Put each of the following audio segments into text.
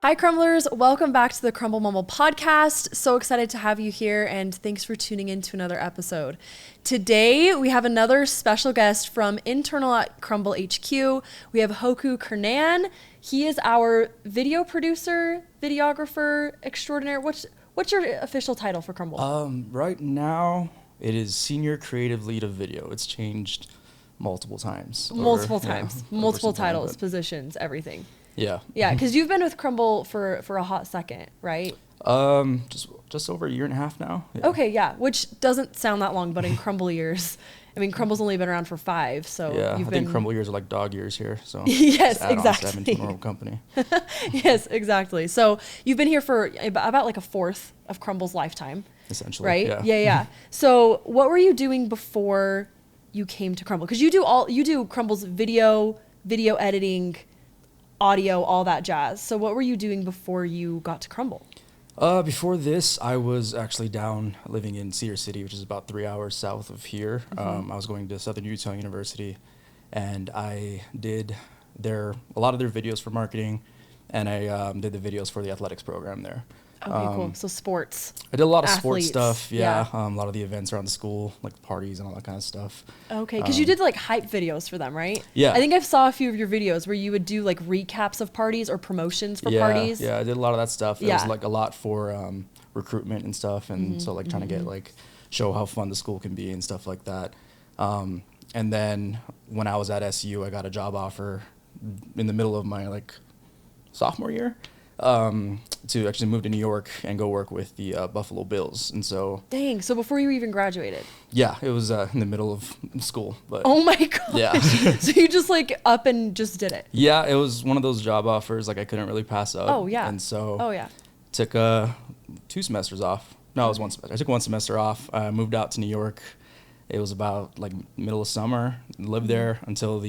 Hi Crumblers, welcome back to the Crumbl Mumbl podcast. So excited to have you here and thanks for tuning in to another episode. Today we have another special guest from internal at Crumbl HQ. We have Hoku Curnan. He is our video producer, videographer extraordinaire. What's your official title for Crumbl? Right now it is senior creative lead of video. It's changed multiple times. Multiple titles, but positions, everything. Yeah. Yeah, because you've been with Crumbl for a hot second, right? Just over a year and a half now. Yeah. Okay, yeah, which doesn't sound that long, but in Crumbl years, I mean, Crumbl's only been around for 5, so yeah, you've I been... think Crumbl years are like dog years here, so yes, add exactly. on 7 to a normal company. Yes, exactly. So you've been here for about like a fourth of Crumbl's lifetime, Essentially, right? yeah. Yeah. So what were you doing before you came to Crumbl? Because you do Crumbl's video editing, audio, all that jazz. So what were you doing before you got to Crumbl? Before this, I was actually down living in Cedar City, which is about 3 hours south of here. I was going to Southern Utah University, and I did a lot of their videos for marketing, and I did the videos for the athletics program there. Okay, cool. So sports. I did a lot of Athletes, sports stuff, yeah. yeah. A lot of the events around the school, like parties and all that kind of stuff. Okay, because you did like hype videos for them, right? Yeah. I think I saw a few of your videos where you would do like recaps of parties or promotions for parties. Yeah, I did a lot of that stuff. It Yeah. was like a lot for recruitment and stuff, and so like trying to get show how fun the school can be and stuff like that. And then when I was at SU, I got a job offer in the middle of my sophomore year. To actually move to New York and go work with the Buffalo Bills. And so... Dang, so before you even graduated? Yeah, it was in the middle of school. But Oh my God. yeah. So you just up and just did it? Yeah, it was one of those job offers I couldn't really pass up. Oh, yeah. And so... Oh, yeah. Took 2 semesters off. No, it was 1 semester. I took 1 semester off. I moved out to New York. It was about middle of summer. Lived there until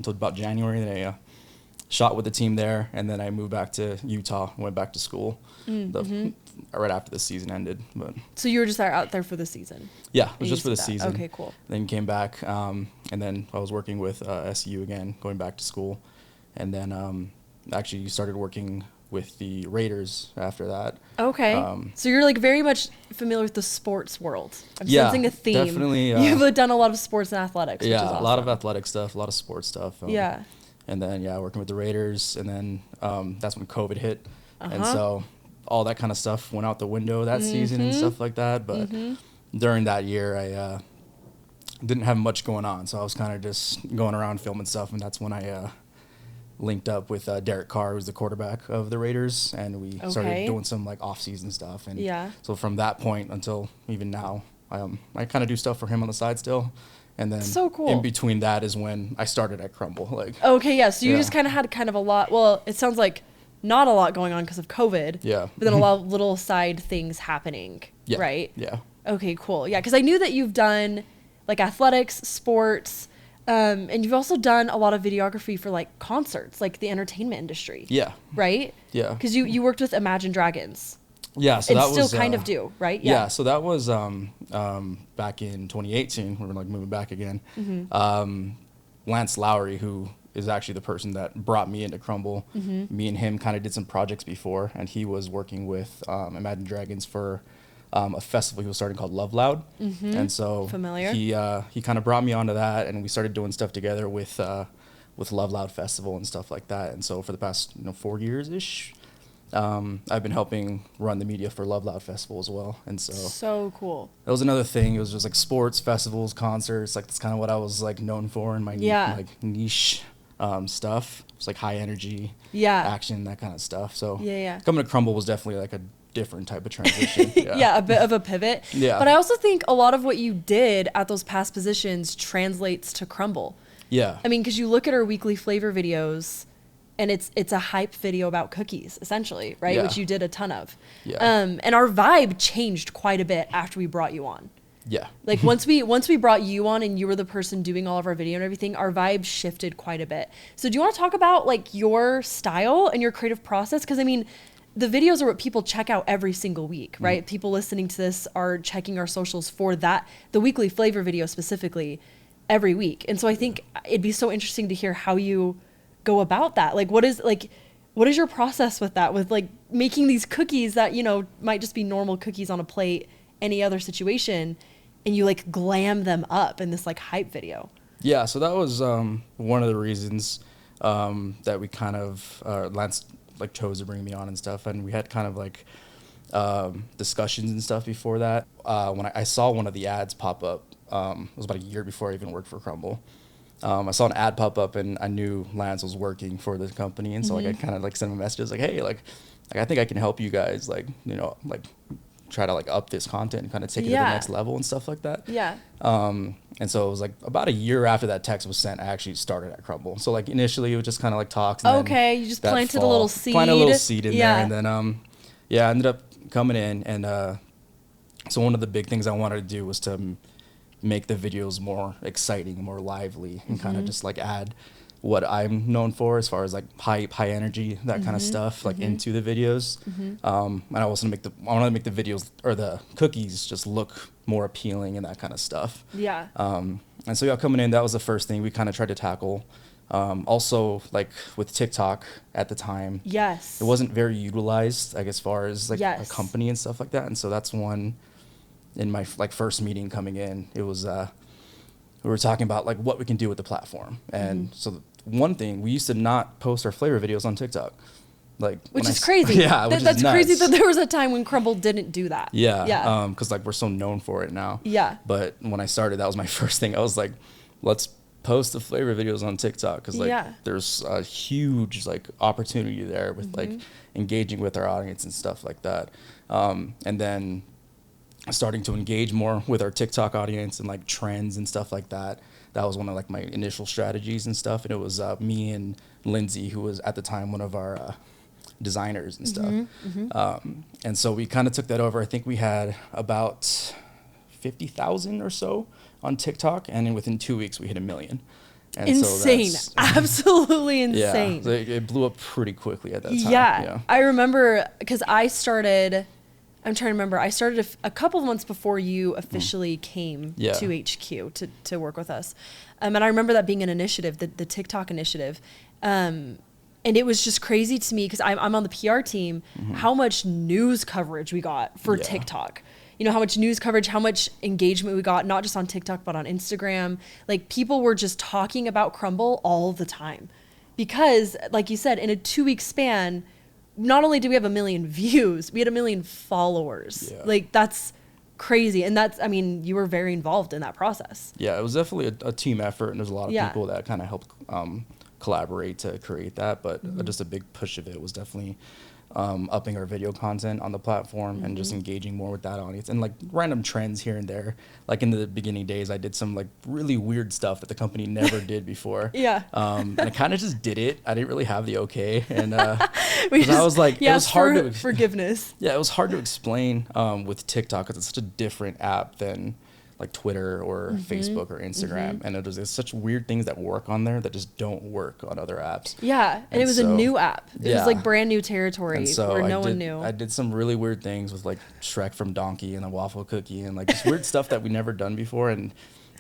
about January. Then I shot with the team there, and then I moved back to Utah, went back to school right after the season ended. But So you were just out there for the season? yeah, it was just for the season. Okay, cool. Then came back, and then I was working with SU again, going back to school, and then actually started working with the Raiders after that. Okay. So you're very much familiar with the sports world. I'm Yeah, sensing a theme. definitely, You've done a lot of sports and athletics, which is Yeah, awesome. a lot of athletic stuff, a lot of sports stuff. Yeah. And then, working with the Raiders, and then that's when COVID hit. And Uh-huh. so all that kind of stuff went out the window that season and stuff like that. But during that year, I didn't have much going on. So I was kind of just going around filming stuff. And that's when I linked up with Derek Carr, who's the quarterback of the Raiders. And we started doing some off-season stuff. And so from that point until even now, I kind of do stuff for him on the side still. And then So cool. in between that is when I started at Crumbl. Okay, yeah. So you Yeah. just kind of had a lot. Well, it sounds like not a lot going on because of COVID. Yeah. But then a lot of little side things happening. Yeah. Right? Yeah. Okay, cool. Yeah, because I knew that you've done athletics, sports, and you've also done a lot of videography for concerts, the entertainment industry. Yeah. Right? Yeah. Because you worked with Imagine Dragons. Yeah, so And that still was kind of do, right? Yeah, so that was back in 2018. We were moving back again. Lance Lowry, who is actually the person that brought me into Crumbl, me and him kind of did some projects before, and he was working with Imagine Dragons for a festival he was starting called Love Loud, and so Familiar. He kind of brought me onto that, and we started doing stuff together with Love Loud Festival and stuff like that. And so for the past 4 years ish. I've been helping run the media for Love Loud Festival as well, and So cool. that was another thing. It was just sports, festivals, concerts. That's kind of what I was known for in my niche stuff. It's high energy, action, that kind of stuff. So coming to Crumbl was definitely a different type of transition. Yeah, a bit of a pivot. Yeah. But I also think a lot of what you did at those past positions translates to Crumbl. Yeah. I mean, because you look at our weekly flavor videos, and it's a hype video about cookies, essentially, right? Yeah. Which you did a ton of. Yeah. And our vibe changed quite a bit after we brought you on. Yeah. Once we brought you on and you were the person doing all of our video and everything, our vibe shifted quite a bit. So do you want to talk about your style and your creative process? Because I mean, the videos are what people check out every single week, right? People listening to this are checking our socials for the weekly flavor video specifically every week. And so I think it'd be so interesting to hear how you go about that. What is What is your process with that? With like making these cookies that, you know, might just be normal cookies on a plate, any other situation, and you like glam them up in this like hype video. Yeah, so that was one of the reasons that we kind of Lance like chose to bring me on and stuff, and we had kind of like discussions and stuff before that. When I saw one of the ads pop up, it was about a year before I even worked for Crumbl. I saw an ad pop up and I knew Lance was working for the company, and so like I kind of like sent him messages like, hey, like I think I can help you guys, like, you know, like try to like up this content and kind of take it to the next level and stuff like that. Yeah. And so it was like about a year after that text was sent, I actually started at Crumbl. So like initially it was just kind of like talks. And then you just planted a little seed. Planted a little seed in there, and then I ended up coming in, and so one of the big things I wanted to do was to make the videos more exciting, more lively, and kind of just like add what I'm known for as far as like hype, high energy, that kind of stuff, like into the videos. And I also wanted to make the videos or the cookies just look more appealing and that kind of stuff. Yeah. And so coming in, that was the first thing we kind of tried to tackle. Also, like with TikTok at the time, yes, it wasn't very utilized, like as far as like a company and stuff like that. And so that's one in my like first meeting coming in. It was we were talking about like what we can do with the platform. And so one thing, we used to not post our flavor videos on TikTok. Like, which is crazy. Yeah, that's crazy that there was a time when Crumbl didn't do that. Yeah. Because like we're so known for it now. Yeah. But when I started, that was my first thing. I was like, let's post the flavor videos on TikTok, because like there's a huge like opportunity there with like engaging with our audience and stuff like that. And then starting to engage more with our TikTok audience and like trends and stuff like that. That was one of like my initial strategies and stuff. And it was me and Lindsay, who was at the time one of our designers and stuff. And so we kind of took that over. I think we had about 50,000 or so on TikTok, and then within 2 weeks we hit 1 million. And insane. So absolutely insane. Yeah, so it blew up pretty quickly at that time. Yeah. I remember because I started a couple of months before you officially came to HQ to work with us. And I remember that being an initiative, the TikTok initiative. And it was just crazy to me because I'm on the PR team, how much news coverage we got for TikTok. You know, how much news coverage, how much engagement we got, not just on TikTok, but on Instagram. Like, people were just talking about Crumbl all the time. Because, like you said, in a 2-week span, not only did we have 1 million views, we had 1 million followers. Yeah. Like, that's crazy. And that's, I mean, you were very involved in that process. Yeah, it was definitely a team effort, and there's a lot of people that kind of helped collaborate to create that. But just a big push of it was definitely upping our video content on the platform and just engaging more with that audience, and like random trends here and there. Like in the beginning days, I did some like really weird stuff that the company never did before. And I kind of just did it. I didn't really have the okay, and I was like, it was hard to forgiveness. Yeah, it was hard to explain with TikTok because it's such a different app than like Twitter or Facebook or Instagram. And there's such weird things that work on there that just don't work on other apps. Yeah, and it was a new app. It was like brand new territory where no one knew. I did some really weird things with like Shrek from Donkey and a waffle cookie and like just weird stuff that we never done before. And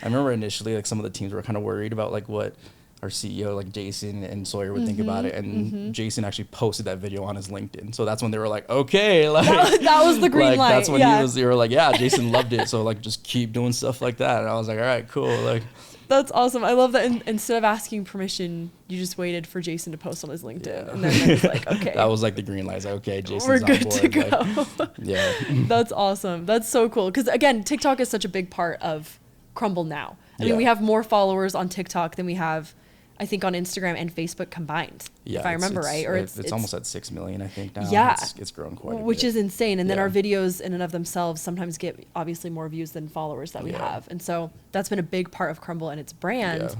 I remember initially like some of the teams were kind of worried about like what our CEO, like Jason and Sawyer, would think about it. And Jason actually posted that video on his LinkedIn. So that's when they were like, okay, like that was the green light. That's when they were like, yeah, Jason loved it. So like just keep doing stuff like that. And I was like, all right, cool. Like, that's awesome. I love that. Instead of asking permission, you just waited for Jason to post on his LinkedIn. And then it was like, okay. That was like the green light. Like, okay, Jason's we're good on board. To go. Like, yeah. That's awesome. That's so cool. Because again, TikTok is such a big part of Crumbl now. I mean, we have more followers on TikTok than we have, I think, on Instagram and Facebook combined, if I remember right. Or it's almost at 6 million, I think, now. Yeah. It's grown quite a bit. Which is insane. And then our videos in and of themselves sometimes get obviously more views than followers that we have. And so that's been a big part of Crumbl and its brand. Yeah.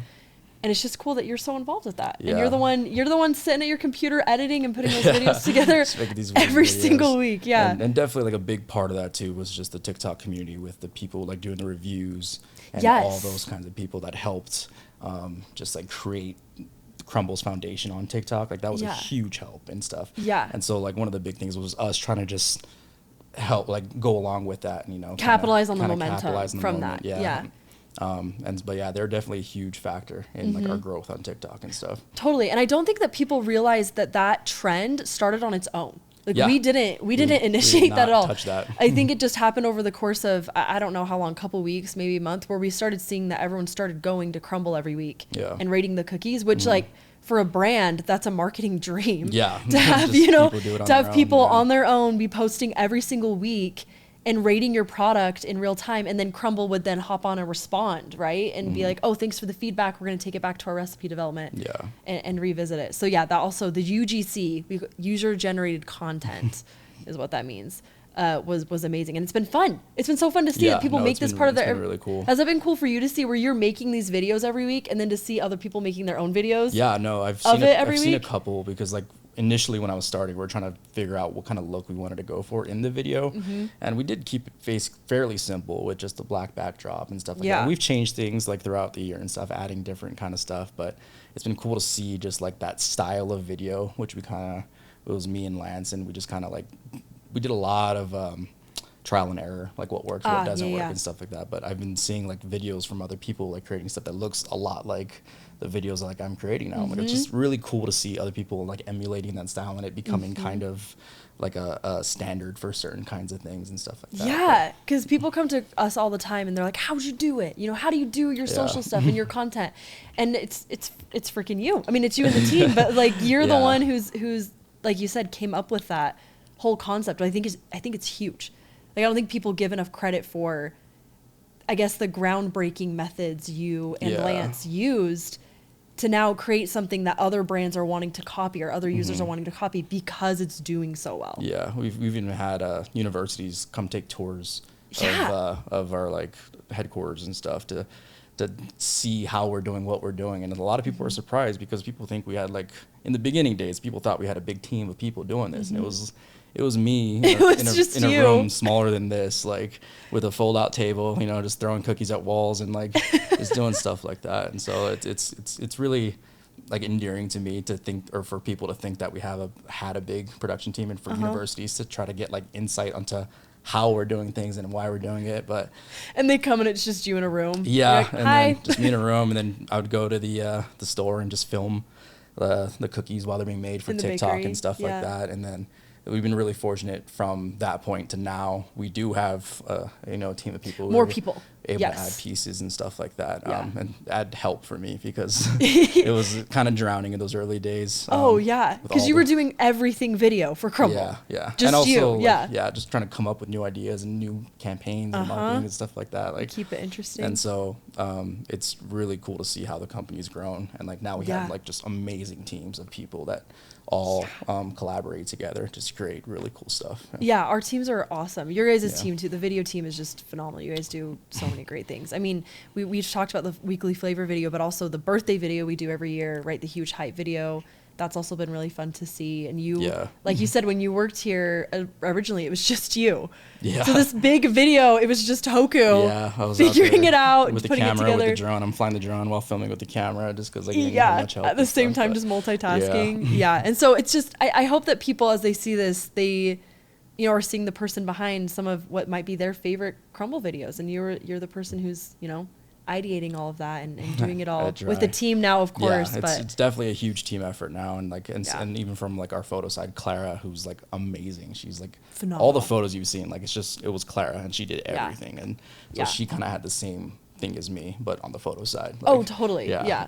And it's just cool that you're so involved with that. Yeah. And you're the one sitting at your computer editing and putting those videos together every single week. Yeah. And definitely like a big part of that too was just the TikTok community with the people like doing the reviews and all those kinds of people that helped just like create Crumbl's foundation on TikTok. Like that was a huge help and stuff. Yeah. And so like one of the big things was us trying to just help like go along with that and, you know, capitalize on the momentum from that. Yeah. But yeah, they're definitely a huge factor in like our growth on TikTok and stuff. Totally. And I don't think that people realize that trend started on its own. Like we didn't initiate that at all. Touch that. I think it just happened over the course of, I don't know how long, couple weeks, maybe a month, where we started seeing that everyone started going to Crumbl every week and rating the cookies, which like for a brand, that's a marketing dream. Yeah. To have, people on their own be posting every single week and rating your product in real time, and then Crumbl would then hop on and respond, right? And be like, oh, thanks for the feedback. We're gonna take it back to our recipe development and revisit it. So yeah, that also, the UGC, user-generated content, is what that means, was amazing. And it's been fun. It's been so fun to see that people make this part of their... It's been really cool. Has it been cool for you to see where you're making these videos every week, and then to see other people making their own videos? Yeah, no, I've seen a couple, because like, initially when I was starting, we were trying to figure out what kind of look we wanted to go for in the video. And we did keep it fairly simple with just the black backdrop and stuff like that. And we've changed things like throughout the year and stuff, adding different kind of stuff, but it's been cool to see just like that style of video, which it was me and Lance, and we just kind of like, we did a lot of trial and error, like what works, what doesn't work and stuff like that. But I've been seeing like videos from other people like creating stuff that looks a lot like the videos like I'm creating now. Like, it's just really cool to see other people like emulating that style and it becoming kind of like a standard for certain kinds of things and stuff like that. Yeah, because people come to us all the time and they're like, how'd you do it? How do you do your social stuff and your content? And it's freaking you. I mean, it's you and the team, but like you're the one who's like you said, came up with that whole concept. I think it's huge. Like, I don't think people give enough credit for, I guess, the groundbreaking methods you and Lance used to now create something that other brands are wanting to copy or other users are wanting to copy because it's doing so well. Yeah, we've even had universities come take tours of our like headquarters and stuff to see how we're doing what we're doing. And a lot of people were surprised because people think we had, like, in the beginning days, people thought we had a big team of people doing this. And it was me in a room smaller than this, like with a fold out table, just throwing cookies at walls and like just doing stuff like that. And so it's really like endearing to me to think, or for people to think that we had a big production team, and for universities to try to get like insight onto how we're doing things and why we're doing it. And they come and it's just you in a room. Yeah. Like, and then just me in a room, and then I would go to the store and just film the cookies while they're being made for TikTok and stuff like that. And then we've been really fortunate from that point to now. We do have a team of people. More people. Able to add pieces and stuff like that, and add help for me because it was kind of drowning in those early days. Because you were doing everything video for Crumbl. Just and also, just trying to come up with new ideas and new campaigns and marketing and stuff like that. Like, keep it interesting. And so it's really cool to see how the company's grown, and like now we have like just amazing teams of people that all collaborate together to create really cool stuff. Yeah, our teams are awesome. Your guys' team too. The video team is just phenomenal. You guys do so many great things. I mean, we've talked about the weekly flavor video, but also the birthday video we do every year, right? The huge hype video. That's also been really fun to see. And you, like you said, when you worked here originally, it was just you. Yeah. So this big video, it was just Hoku. Yeah, I was figuring it out, with the putting camera, it together. with the drone. I'm flying the drone while filming with the camera, just because I didn't have much help. At the same time, just multitasking. Yeah. And so it's just, I hope that people, as they see this, they are seeing the person behind some of what might be their favorite Crumbl videos, and you're the person who's ideating all of that and doing it all with the team now, of course. Yeah, it's definitely a huge team effort now, and and even from like our photo side, Clara, who's like amazing. She's like phenomenal. All the photos you've seen, like it was Clara, and she did everything, and so she kind of had the same thing as me, but on the photo side. Like, oh, totally. Yeah.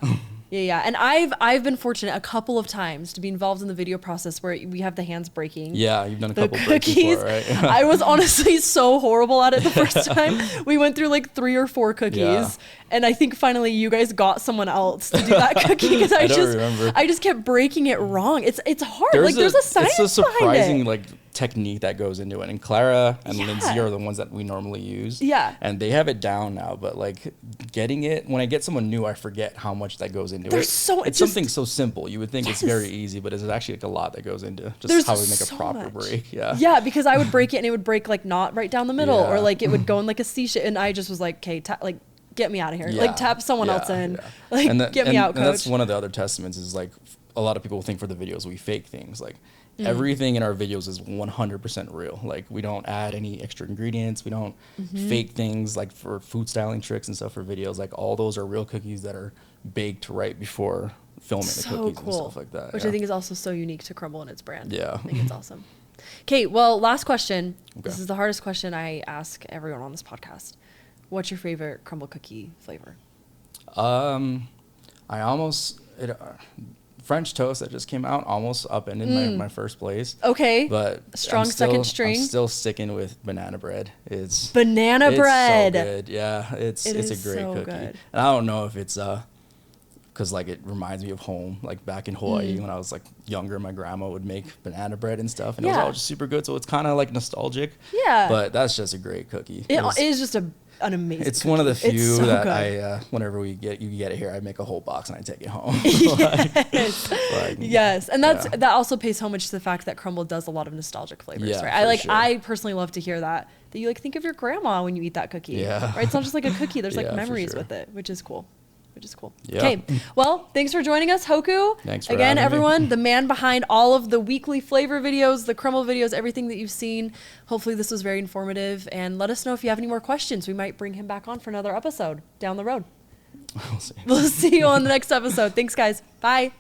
Yeah. And I've been fortunate a couple of times to be involved in the video process where we have the hands breaking. Yeah, you've done a couple breaks before, right? I was honestly so horrible at it the first time. We went through like 3 or 4 cookies, and I think finally you guys got someone else to do that cookie because I just kept breaking it wrong. It's hard. There's a science It's a surprising behind it. Technique that goes into it, and Clara and Lindsay are the ones that we normally use, and they have it down now, but like getting it, when I get someone new, I forget how much that goes into it. It's something so simple. You would think it's very easy, but it's actually like a lot that goes into just how we make a proper break. Because I would break it and it would break like not right down the middle, or like it would go in like a C shape, and I just was like, okay, get me out of here. Yeah, Like tap someone else in. Yeah. Like get me out, coach. And that's one of the other testaments is like a lot of people think for the videos we fake things. Like everything in our videos is 100% real. Like we don't add any extra ingredients. We don't fake things like for food styling tricks and stuff for videos. Like all those are real cookies that are baked right before filming the cookies and stuff like that. Which I think is also so unique to Crumbl and its brand. Yeah. I think it's awesome. Okay, well, last question. Okay. This is the hardest question I ask everyone on this podcast. What's your favorite Crumbl cookie flavor? French toast that just came out almost upended my first place. Okay. But strong second string. I'm still sticking with banana bread. It's banana bread. So good. Yeah, it's a great cookie. Good. And I don't know if it's because like it reminds me of home. Like back in Hawaii when I was like younger, my grandma would make banana bread and stuff, and it was all just super good. So it's kind of like nostalgic. Yeah. But that's just a great cookie. It is just an amazing. It's cookie. One of the few so that good. Whenever you get it here, I make a whole box and I take it home. Yes, and that also pays homage to the fact that Crumbl does a lot of nostalgic flavors. Yeah, right. Sure. I personally love to hear that you like think of your grandma when you eat that cookie. Yeah. Right. It's not just like a cookie. There's like memories with it, which is cool. Yeah. Okay. Well, thanks for joining us, Hoku. Thanks for again, having everyone. me. The man behind all of the weekly flavor videos, the Crumbl videos, everything that you've seen. Hopefully, this was very informative. And let us know if you have any more questions. We might bring him back on for another episode down the road. We'll see. We'll see you on the next episode. Thanks, guys. Bye.